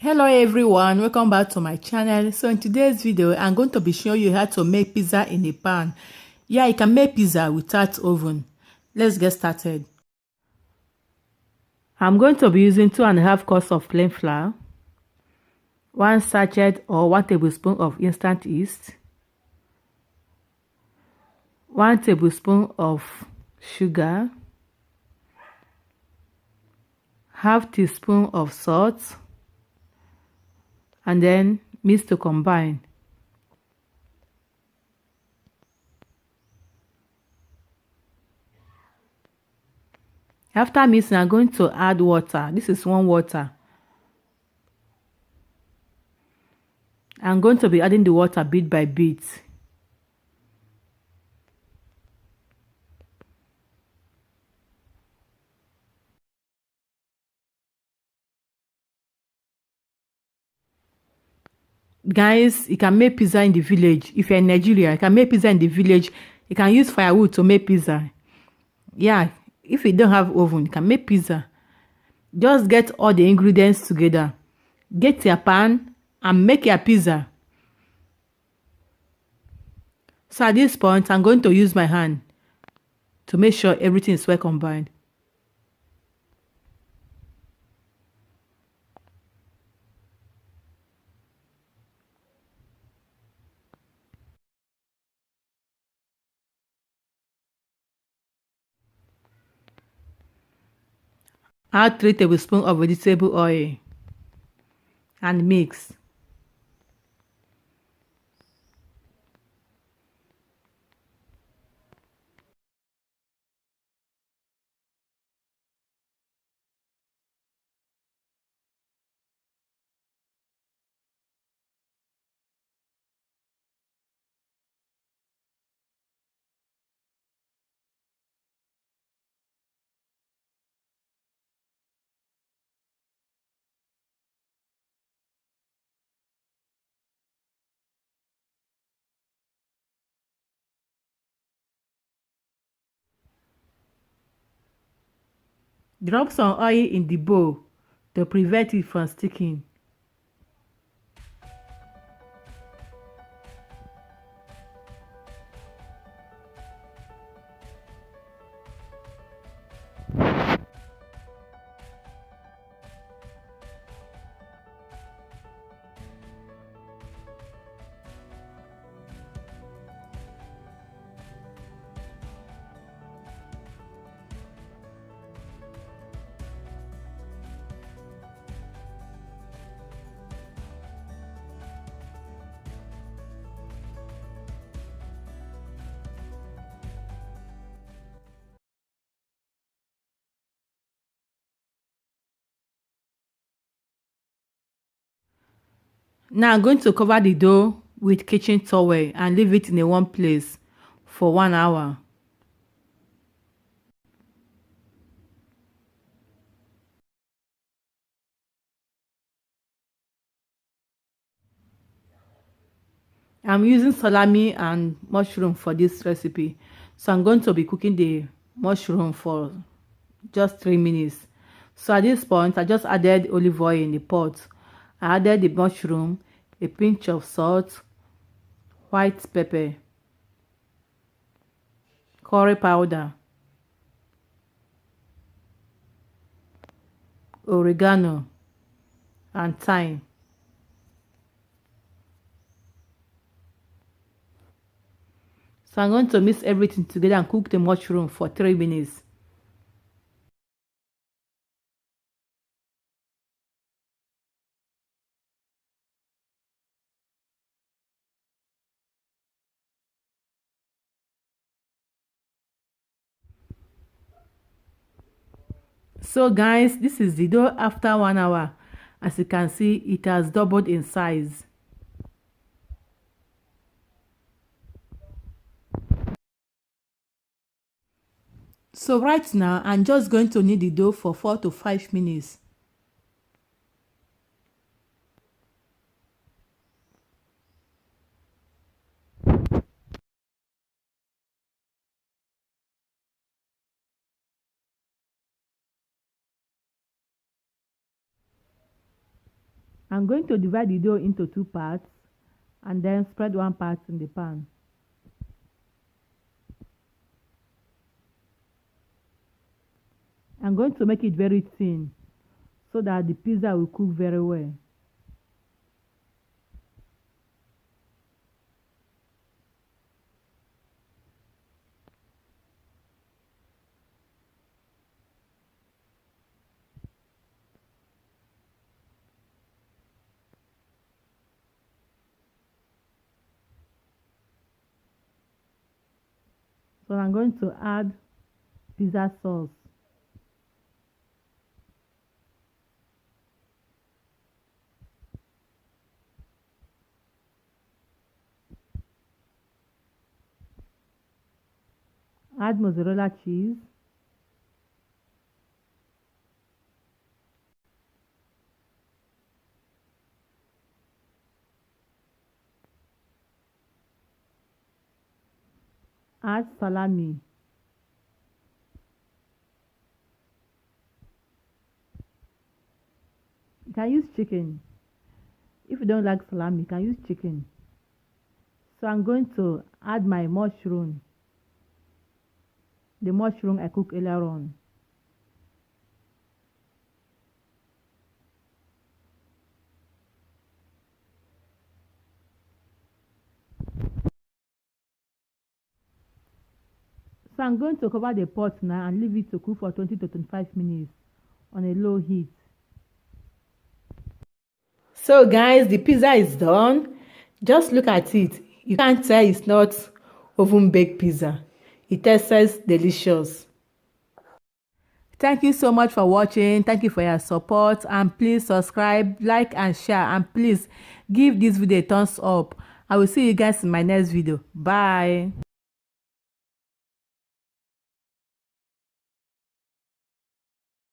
Hello everyone, welcome back to my channel. So in today's video I'm going to be showing you how to make pizza in a pan. Yeah, you can make pizza without oven. Let's get started. I'm going to be using 2.5 cups of plain flour, 1 sachet or 1 tablespoon of instant yeast, 1 tablespoon of sugar, half teaspoon of salt, and then mix to combine. After mixing, I'm going to add water. This is warm water. I'm going to be adding the water bit by bit. Guys, you can make pizza in the village. If you're in Nigeria, you can make pizza in the village. You can use firewood to make pizza. Yeah, if you don't have oven, you can make pizza. Just get all the ingredients together. Get your pan and make your pizza. So at this point, I'm going to use my hand to make sure everything is well combined. Add 3 tablespoons of vegetable oil and mix. Drop some oil in the bowl to prevent it from sticking. Now I'm going to cover the dough with kitchen towel and leave it in a warm place for 1 hour. I'm using salami and mushroom for this recipe. So I'm going to be cooking the mushroom for just 3 minutes. So at this point, I just added olive oil in the pot. I added the mushroom, a pinch of salt, white pepper, curry powder, oregano, and thyme. So I'm going to mix everything together and cook the mushroom for 3 minutes. So guys, this is the dough after 1 hour. As you can see, it has doubled in size. So right now, I'm just going to knead the dough for 4 to 5 minutes. I'm going to divide the dough into 2 parts and then spread one part in the pan. I'm going to make it very thin so that the pizza will cook very well. So I'm going to add pizza sauce. Add mozzarella cheese. Add salami. You can use chicken. If you don't like salami, you can use chicken. So I'm going to add my mushroom. The mushroom I cooked earlier on. So I'm going to cover the pot now and leave it to cook for 20 to 25 minutes on a low heat. So guys, the pizza is done. Just look at it. You can't tell it's not oven baked pizza. It tastes delicious. Thank you so much for watching. Thank you for your support, and please subscribe, like and share, and please give this video a thumbs up. I will see you guys in my next video. Bye.